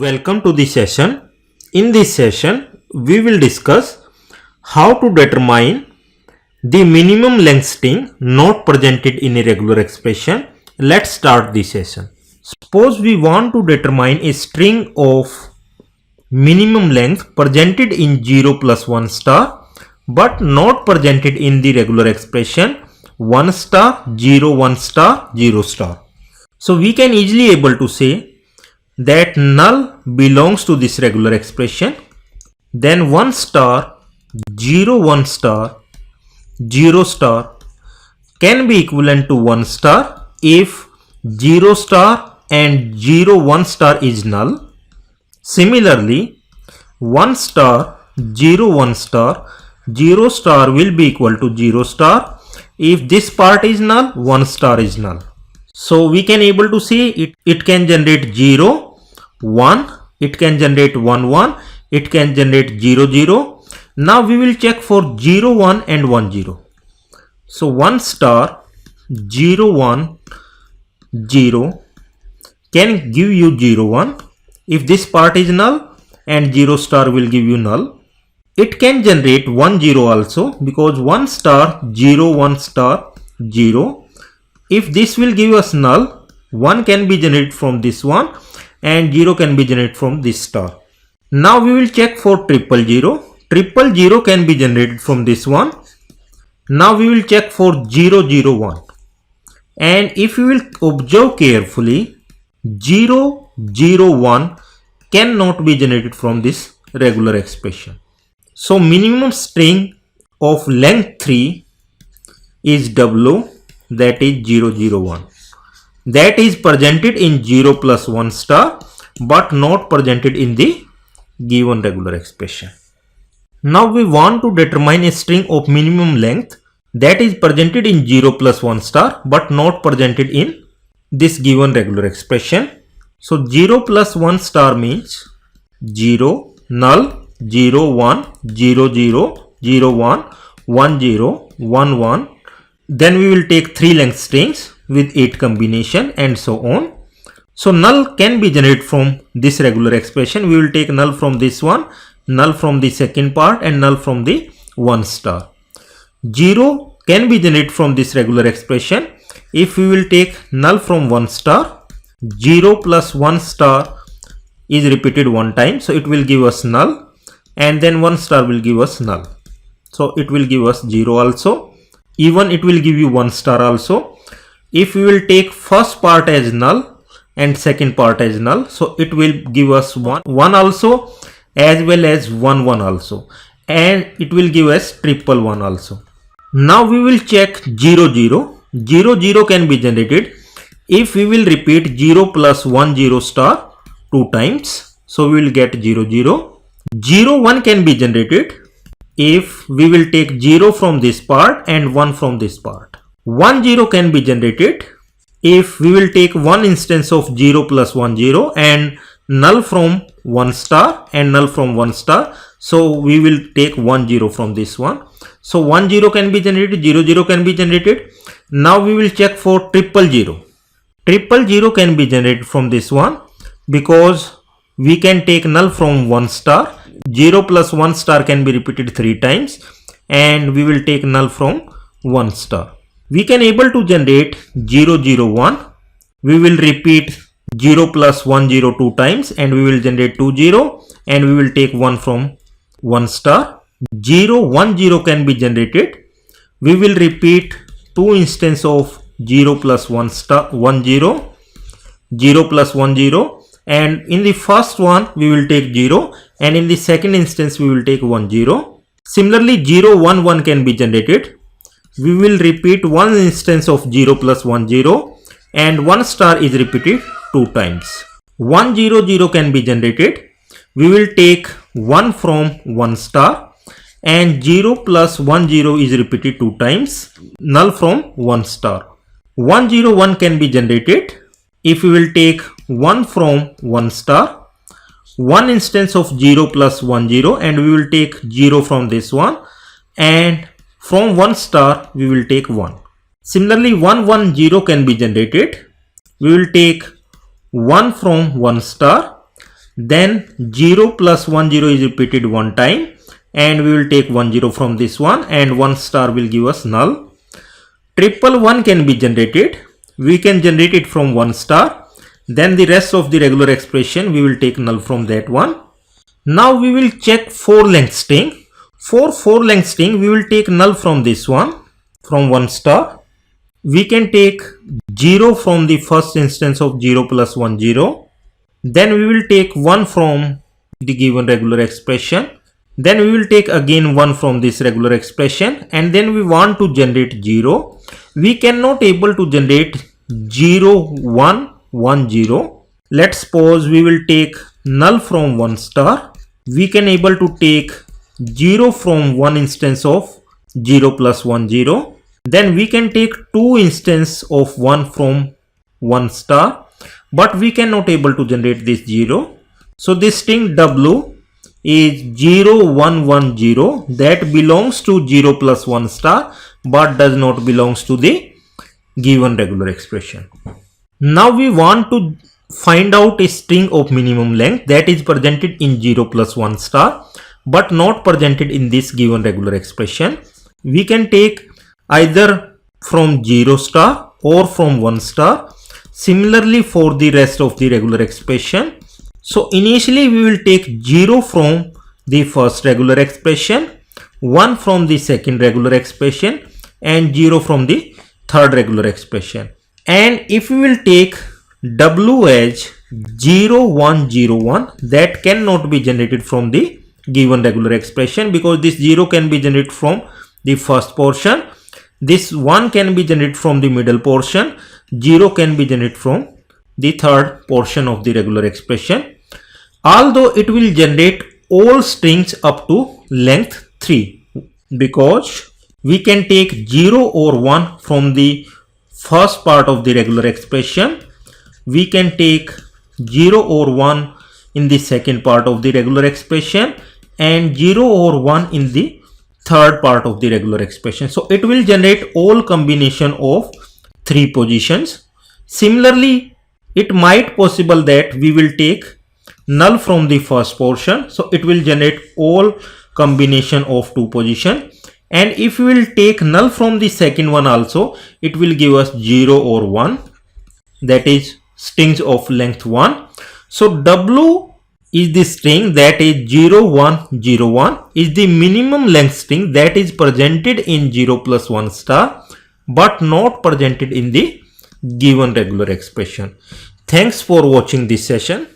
Welcome to the session. In this session, we will discuss how to determine the minimum length string not presented in a regular expression. Let's start the session. Suppose we want to determine a string of minimum length presented in 0 plus 1 star but not presented in the regular expression 1 star 0 1 star 0 star. So we can easily able to say that null belongs to this regular expression, then 1 star 0 1 star 0 star can be equivalent to 1 star if 0 star and 0 1 star is null. Similarly, 1 star 0 1 star 0 star will be equal to 0 star if this part is null, 1 star is null. So we can able to see it can generate 0, 1, it can generate 1, 1, it can generate 0, 0. Now we will check for 0, 1 and 1, 0. So 1 star 0, 1, 0 can give you 0, 1 if this part is null and 0 star will give you null. It can generate 1, 0 also because 1 star 0, 1 star 0. If this will give us null, 1 can be generated from this one and 0 can be generated from this star. Now we will check for triple 0. Triple 0 can be generated from this one. Now we will check for 0, 0, 1. And if you will observe carefully, 0, 0, 1 cannot be generated from this regular expression. So minimum string of length 3 is W, that is 0, 0, 1. That is presented in 0 plus 1 star but not presented in the given regular expression. Now we want to determine a string of minimum length that is presented in 0 plus 1 star but not presented in this given regular expression. So 0 plus 1 star means 0, null, 0, 1, 0, 0, 0, 1, 1, 0, 1, 1. Then we will take 3 length strings with 8 combination and so on. So null can be generated from this regular expression. We will take null from this one, null from the second part and null from the 1 star. 0 can be generated from this regular expression. If we will take null from 1 star, 0 plus 1 star is repeated 1 time. So it will give us null and then 1 star will give us null. So it will give us 0 also. Even it will give you 1 star also. If we will take first part as null and second part as null, so it will give us 1 also as well as 1 1 also, and it will give us triple 1 also. Now we will check 0 0. 0 0 can be generated if we will repeat 0 plus 1 0 star 2 times. So we will get 0 0. 0 1 can be generated if we will take 0 from this part and 1 from this part. 1 0 can be generated if we will take one instance of 0 plus 1 0 and null from 1 star and null from 1 star. So we will take 1 0 from this one. So 1 0 can be generated, 0 0 can be generated. Now we will check for triple 0. Triple 0 can be generated from this one because we can take null from 1 star. 0 plus 1 star can be repeated 3 times and we will take null from 1 star. We can able to generate 0 0 1. We will repeat 0 plus 1 0 2 times and we will generate 2 0 and we will take 1 from 1 star. 0 1 0 can be generated. We will repeat 2 instances of 0 plus 1 star 1 0, 0 plus 1 0. And in the first one we will take 0 and in the second instance we will take 1 0. Similarly 0 1 1 can be generated. We will repeat one instance of 0 plus 1 0 and 1 star is repeated 2 times. 1 0 0 can be generated. We will take 1 from 1 star and 0 plus 1 0 is repeated 2 times, null from 1 star. 1 0 1 can be generated if we will take 1 from 1 star, one instance of 0 plus 1 0 and we will take 0 from this one and from 1 star we will take 1. Similarly 1 1 0 can be generated. We will take 1 from 1 star Then 0 plus 1 0 is repeated one time, and we will take 1 0 from this one, and 1 star will give us null. Triple 1 can be generated. We can generate it from 1 star. Then the rest of the regular expression we will take null from that one. Now we will check 4 length string. For 4 length string we will take null from this one, from 1 star. We can take 0 from the first instance of 0 plus 1 0. Then we will take 1 from the given regular expression. Then we will take again 1 from this regular expression, and then we want to generate 0. We cannot able to generate 0 1 1 0. Let's suppose we will take null from 1 star. We can able to take 0 from one instance of 0 plus 1 0. Then we can take 2 instance of 1 from 1 star, but we cannot able to generate this 0. So this string W is 0 1 1 0, that belongs to 0 plus 1 star but does not belongs to the given regular expression. Now we want to find out a string of minimum length that is presented in 0 plus 1 star but not presented in this given regular expression. We can take either from 0 star or from 1 star. Similarly for the rest of the regular expression. So initially we will take 0 from the first regular expression, 1 from the second regular expression, and 0 from the third regular expression. And if we will take W as 0 1 0 1, that cannot be generated from the given regular expression because this 0 can be generated from the first portion, this 1 can be generated from the middle portion, 0 can be generated from the third portion of the regular expression. Although it will generate all strings up to length 3 because we can take 0 or 1 from the first part of the regular expression. We can take 0 or 1 in the second part of the regular expression and 0 or 1 in the third part of the regular expression. So it will generate all combination of 3 positions. Similarly, it might possible that we will take null from the first portion, so it will generate all combination of 2 position, and if we will take null from the second one also, it will give us 0 or 1, that is strings of length 1. So W is the string that is 0 1 0 1 is the minimum length string that is presented in 0 plus 1 star but not presented in the given regular expression. Thanks for watching this session.